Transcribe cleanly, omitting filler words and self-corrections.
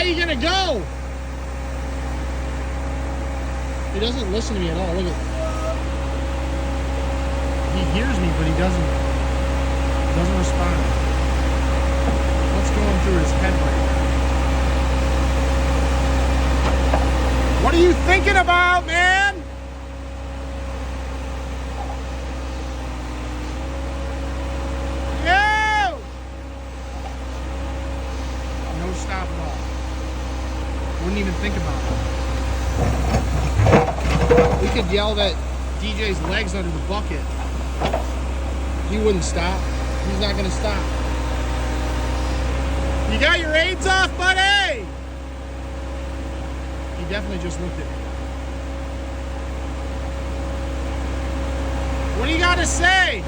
you gonna go? He doesn't listen to me at all. Look at. He hears me, but he doesn't respond. What's going through his head right now? What are you thinking about, man? No stop at all. Wouldn't even think about it. We could yell that DJ's legs under the bucket. He wouldn't stop. He's not gonna stop. You got your aids off, buddy? He definitely just looked at me. What do you got to say?